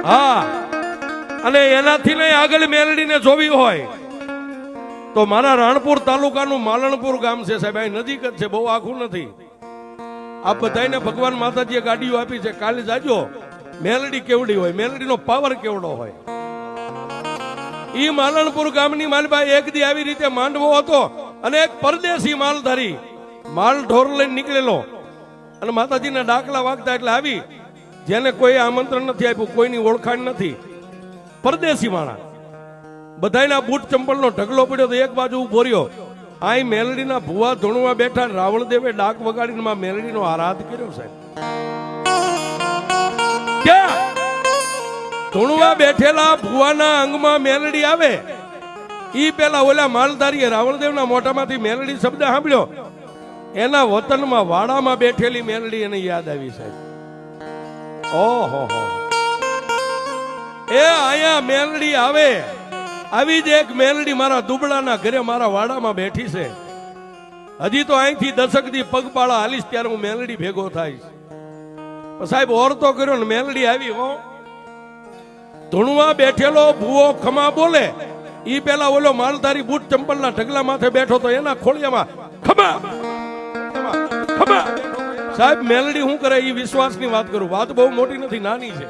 હા, અને એનાથી નહીં આગળ મેલડીને જોવી હોય તો મારા રાણપુર તાલુકાનું માલણપુર ગામ છે સાહેબ, અહીં નજીક જ છે, બહુ આખું નથી. આ બધાને ભગવાન માતાજીએ ગાડીઓ આપી છે. કાલે જાજો, મેલડી કેવડી હોય, મેલડીનો પાવર કેવડો હોય. ઈ માલણપુર ગામની માલબા એક દી આવી રીતે માંડવો હતો અને એક પરદેશી માલધારી માલ ઢોર લઈને નીકળેલો અને માતાજીના ડાકલા વાગતા એટલે આવી, જેને કોઈ આમંત્રણ નથી આપ્યું, કોઈની ઓળખાણ નથી, પરદેશી માણા, બધાના બૂટ ચંપલનો ઢગલો પડ્યો તો એક બાજુ ઉભો રહ્યો. આઈ મેલડીના ભુવા ધૂણવા બેઠા, રાવણ દેવે ડાક વગાડીને માં મેલડીનો આરાધ કર્યો સાહેબ. ક્યાં ધૂણવા બેઠેલા ભુવાના અંગમાં મેલડી આવે, ઈ પેલા ઓલા માલધારીએ રાવણદેવના મોઢામાંથી મેલડી શબ્દ સાંભળ્યો, એના વતનમાં વાડામાં બેઠેલી મેલડી એને યાદ આવી સાહેબ. ઓહો, એ આયા મેલડી આવે, આવી જ એક મેલડી મારા દુબળાના ઘરે મારા વાડામાં બેઠી છે. હજી તો અહીંથી દશકથી પગપાળા હાલીશ ત્યારે હું મેલડી ભેગો થાઈશ. સાહેબ ઓરતો કર્યો ને મેલડી આવી. હો, ધૂણવા બેઠેલો ભૂવો ખમા બોલે, ઈ પેલા ઓલો માલધારી બૂટ ચંપલના ઢગલા માથે બેઠો તો એના ખોળિયામાં ખમા ખમા. સાહેબ મેલડી શું કરે ઈ વિશ્વાસની વાત કરું, વાત બહુ મોટી નથી, નાની છે.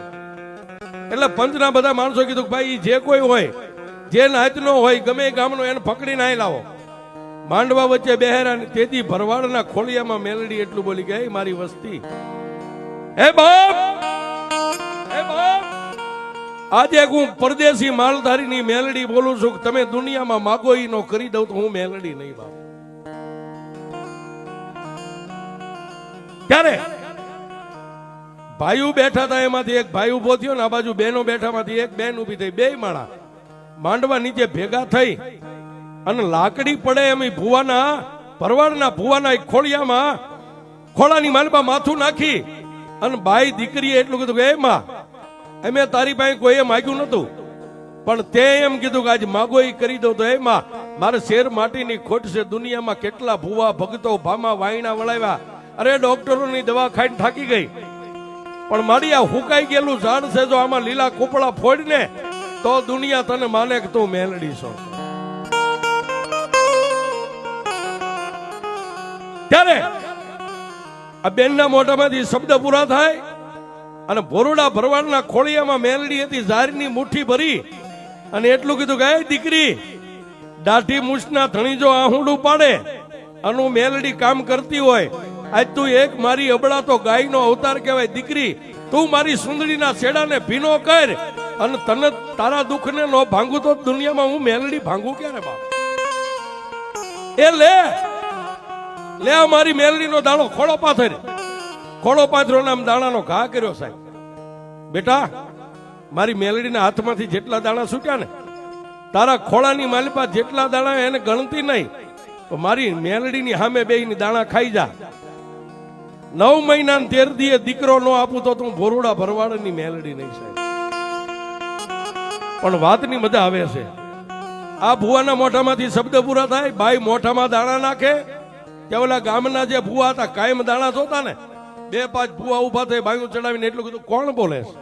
એટલે પંચના બધા માણસો કીધું કે ભાઈ જે કોઈ હોય, જે નાતનો હોય, ગમે ગામનો, એને પકડીને આઈ લાવો. માંડવા વચ્ચે બેહેરા, તેથી ભરવાડના ખોળિયામાં મેલડી એટલું બોલી કે મારી વસ્તી, હે બાપ, હે બાપ, આજે હું પરદેશી માલધારીની મેલડી બોલું છું કે તમે દુનિયામાં માગો ઈ નો કરી દઉં તો હું મેલડી નહીં બાપ. ક્યારે ભાઈઓ બેઠા હતા એમાંથી એક ભાઈ ઉભો થયો ને આ બાજુ બહેનો બેઠામાંથી એક બેન ઉભી થઈ. બે માણા માંડવા નીચે ભેગા થઈ અને લાકડી પડે એમ ભુવાના ભરવાડના ભુવાના ખોળિયામાં ખોળાની માલબા માથું નાખી અને બાઈ દીકરીએ એટલું કીધું કે એમાં અમે તારી પાસે કોઈએ માગ્યું નતું, પણ તે એમ કીધું કે આજ માગો એ કરી દો તો એમાં મારે શેર માટીની ખોટ છે. દુનિયામાં કેટલા ભુવા ભગતો ભામા વાયણા વળાવ્યા, અરે ડોક્ટરોની દવા ખાઈને થાકી ગઈ, પણ મારી આ હુકાઈ ગયેલું ઝાડ છે, જો આમાં લીલા કોપડા ફોડીને તો દુનિયા તને માને કે તું મેલડી છો. ત્યારે આ બેનના મોઢામાંથી શબ્દ પૂરા થાય અને ભોરડા ભરવાડના ખોળિયામાં મેલડી હતી, ઝારની મુઠ્ઠી ભરી અને એટલું કીધું કે દીકરી, દાઢી મૂછના ધણી જો આહુડું પાડે અને મેલડી કામ કરતી હોય, આજ તું એક મારી અબળા તો ગાયનો અવતાર કહેવાય. દીકરી, તું મારી સુંદરીના છેડાને ભીનો કર અને તને તારા દુઃખને નો ભાંગું તો દુનિયામાં હું મેલડી ભાંગું ક્યારે બાપ? એ લે લે મારી મેલડીનો દાણો ખોળો પાથર, ખોળો પાથરો નામ દાણાનો ઘા કર્યો સાહેબ. બેટા, મારી મેલડીના હાથમાંથી જેટલા દાણા છૂટ્યા ને, તારા ખોળાની માલિપા જેટલા દાણા એને ગણતી નહીં, તો મારી મેલડીની સામે બેયની દાણા ખાઈ જા. 9 મહિના 13 દીએ દીકરો નો આપું તો તું ભોરડા ભરવાડની મેલડી નહીં સાહેબ. પણ વાતની મજા આવે છે. આ ભુવાના મોઢામાંથી શબ્દ પૂરા થાય, ભાઈ મોઢામાં દાણા નાખે, ત્યાં ઓલા ગામના જે ભુવા હતા કાયમ દાણા જોતા ને, 2-5 ભુવા ઉભા થઈ ભાઈ ચડાવીને એટલું કીધું, કોણ બોલે છે?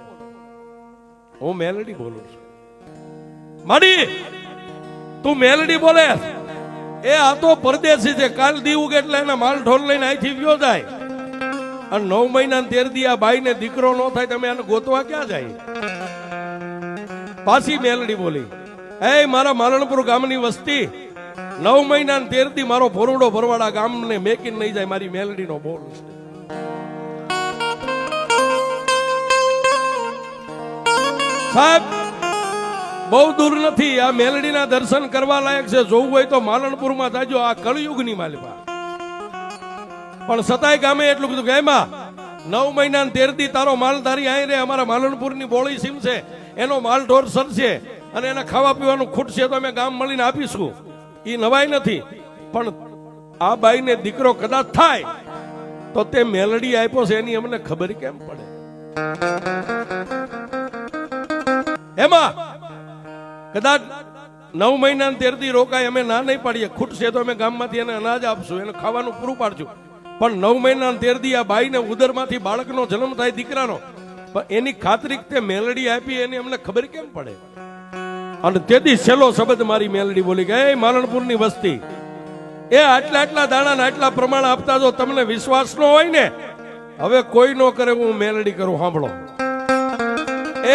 હું મેલડી બોલું છું. માડી, તું મેલડી બોલે? એ આ તો પરદેશી છે, કાલ દી ઉગે એટલે એના માલ ઢોલ લઈને અહીંથી વ્યો જાય, અને 9 મહિના 13 દી આ બાઈ ને દીકરો નો થાય, તમે એને ગોતવા ક્યાં જાય? પાછી મેલડી બોલી, એ મારા માલણપુર ગામની વસ્તી, 9 મહિના 13 દી મારો ભોરડો ભરવાડા ગામને મેકીને નહીં જાય, મારી મેલડીનો બોલ છે. સાહેબ બહુ દૂર નથી, આ મેલડીના દર્શન કરવા લાયક છે. જોવું હોય તો માલણપુરમાં જાજો, આ કળયુગની માલિકા. પણ સતાય ગામે એટલું કીધું કે એમાં 9 મહિના 13 દી તારો માલધારી અહીં રે, અમારા માલણપુરની બોળી સીમ છે, એનો માલ ઢોર સરશે અને એને ખાવા પીવાનું ખૂટશે તો અમે ગામ મળીને આપીશું. એ નવાઈ નથી, પણ આ બાઈને દીકરો કદાચ થાય તો તે મેલડી આપ્યો છે એની અમને ખબર કેમ પડે? એમાં કદાચ 9 મહિના 13 દી રોકાય, અમે ના નહીં પાડીએ, ખૂટશે તો અમે ગામમાંથી એને અનાજ આપશું, એને ખાવાનું પૂરું પાડશું. પણ 9 મહિના 13 દી આ બાઈને ઉદરમાંથી બાળકનો જન્મ થાય દીકરાનો, પણ એની ખાતરી તે મેલડી આપી એની અમને ખબર કેમ પડે? અને તેથી છેલ્લો શબ્દ મારી મેલડી બોલી કે એ માલણપુરની વસ્તી, એ આટલા આટલા દાણા આટલા પ્રમાણ આપતા જો તમને વિશ્વાસ ન હોય ને, હવે કોઈ ન કરે હું મેલડી કરું. સાંભળો,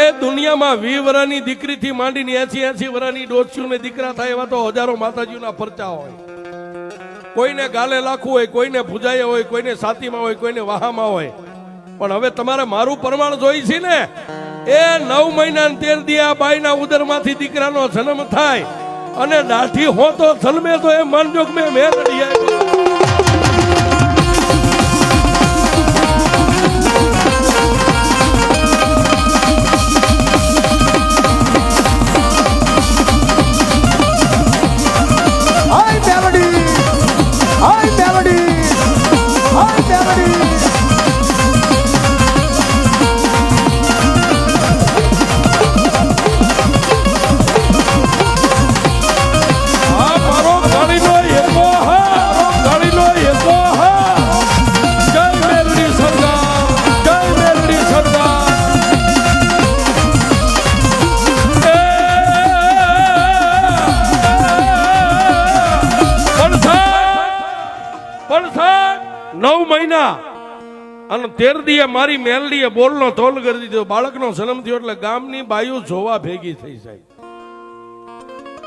એ દુનિયામાં 20 વર્ષની દીકરીથી માંડીને 80 વર્ષની ડોસીઓને દીકરા થાય એવા તો હજારો માતાજીના પરચા હોય. કોઈને ગાલે લાખું હોય, કોઈને ભુજાએ હોય, કોઈને સાતીમાં હોય, કોઈને વાહામાં હોય. પણ હવે તમારે મારું પ્રમાણ જોઈ છે ને, એ 9 મહિના 13 દી આ બાઈના ઉદરમાંથી દીકરાનો જન્મ થાય અને દાઢી હો તો જન્મે તો એ માનજો કે મેં મેલડી આપી. અને 13 દીએ મારી મેલડીએ બોલનો તોલ કરી દીધો. બાળકનો જન્મ થયો એટલે ગામની બાયુ જોવા ભેગી થઈ સાહેબ.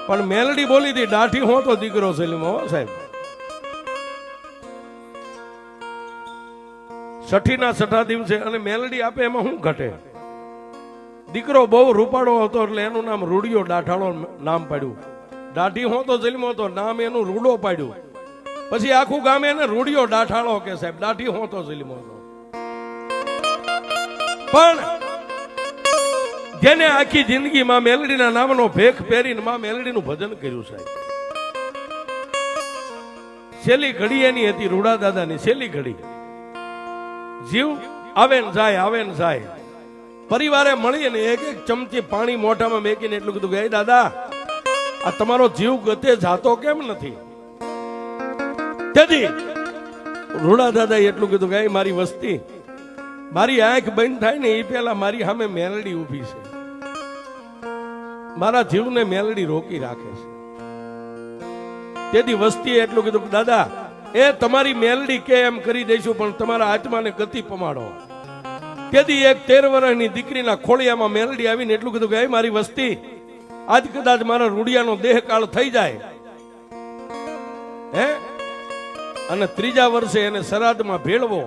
પણ મેલડી બોલી હતી દાઢી હો તો દીકરો સલીમો સાહેબ. છઠ્ઠીના છઠ્ઠા દિવસે અને મેલડી આપે એમાં શું ઘટે? દીકરો બહુ રૂપાળો હતો એટલે એનું નામ રૂડિયો દાઢાળો નામ પાડ્યું. દાઢી હો તો સલીમો હતો, નામ એનું રૂડો પાડ્યું. પછી આખું ગામ એને રૂડિયો દાઢાળો કે સાહેબ, દાઢી હો તો સલીમો હતો. પણ જેને આખી જિંદગી માં મેલડીના નામનો ભેખ પહેરીને માં મેલડીનું ભજન કર્યું સાહેબ, છેલ્લી ઘડી એની હતી રૂડા દાદાની. છેલ્લી ઘડી જીવ આવે ને જાય, આવે ને જાય. પરિવારે મળીને એક એક ચમચી પાણી મોઢામાં મેકીને એટલું કીધું કે દાદા, આ તમારો જીવ ગતે જાતો કેમ નથી? તેથી રૂડા દાદા એટલું કીધું કે મારી વસ્તી, મારી આંખ બંધ થાય ને એ પેલા મારી સામે મેલડી ઊભી છે, મારા જીવને મેલડી રોકી રાખે છે. તેથી વસ્તીએ એટલું કીધું કે દાદા, એ તમારી મેલડી કે એમ કરી દઈશું, પણ તમારા આત્માને ગતિ પમાડો. તેથી એક 13 વર્ષની દીકરીના ખોળિયામાં મેલડી આવીને એટલું કીધું કે મારી વસ્તી, આજ કદાચ મારા રૂડિયાનો દેહકાળ થઈ જાય હે, અને 3જા વર્ષે એને શ્રાદ્ધમાં ભેળવો,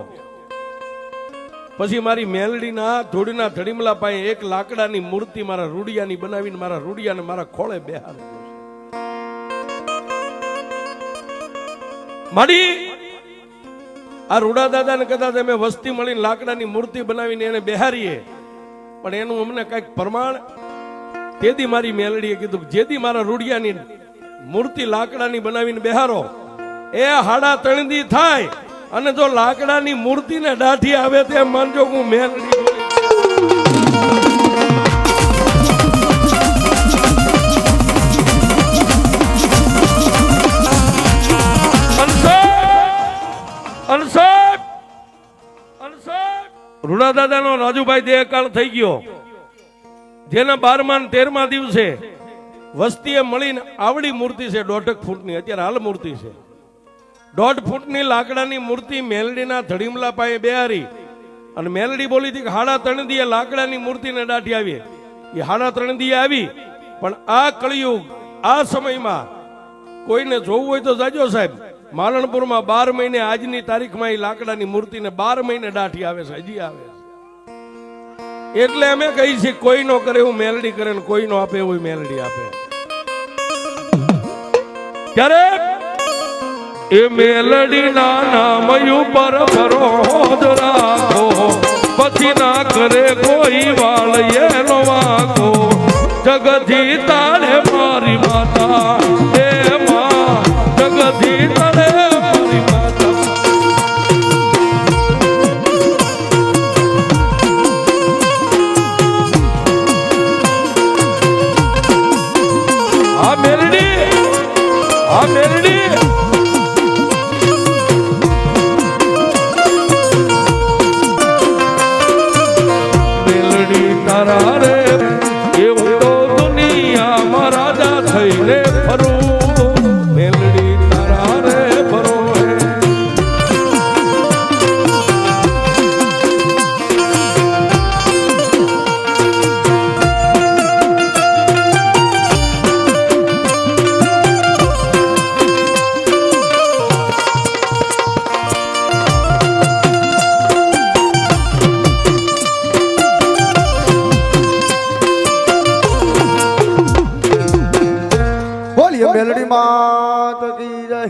પછી મારી મેલડીના ધૂળના ધડીમલા પાસે એક લાકડાની મૂર્તિ મારા રૂડિયાની બનાવીને મારા રૂડિયાને મારા ખોળે બેહાડો. માડી આ રૂડા દાદાને કદાચ અમે વસ્તી મળીને લાકડાની મૂર્તિ બનાવીને એને બેહારીએ, પણ એનું અમને કઈક પ્રમાણ. તેથી મારી મેલડીએ કીધું જેથી મારા રૂડિયાની મૂર્તિ લાકડાની બનાવીને બેહારો, એ 3.5 દી થાય અને જો લાકડાની મૂર્તિને દાઢી આવે તેમ માનજો હું મેલડી રૂડા દાદાનો રાજુભાઈ દેહકાળ થઈ ગયો, જેના 12મા અને 13મા દિવસે વસ્તીએ મળીને આવડી મૂર્તિ છે 1.5 ફૂટની, અત્યારે હાલ મૂર્તિ છે 1.5 ફૂટની લાકડાની મૂર્તિ મેલડીના ધડીમલા પાસે બેહારી. અને મેલડી બોલી હતી કે 3.5 દીએ લાકડાની મૂર્તિને દાઢી આવી. એ 3.5 દીએ આવી, પણ આ કળિયુગ આ સમયમાં કોઈને જોવું હોય તો જાજો સાહેબ, માલણપુરમાં 12 મહિને આજની તારીખમાં એ લાકડાની મૂર્તિને 12 મહિને દાઢી આવે છે, હજી આવે છે. એટલે અમે કહી છીએ કોઈ નો કરે એવું મેલડી કરે ને કોઈ નો આપે એવું મેલડી આપે. ત્યારે એ મેલડી ના નામ ઉપર ભરોસ રાખો, પછી ના કરે કોઈ વાળ એનો વાગો. જગજી તારે મારી માતા, હે માં જગજી તારે મારી માતા. આ મેલડી, આ મેલડી મેલડી માત કી જય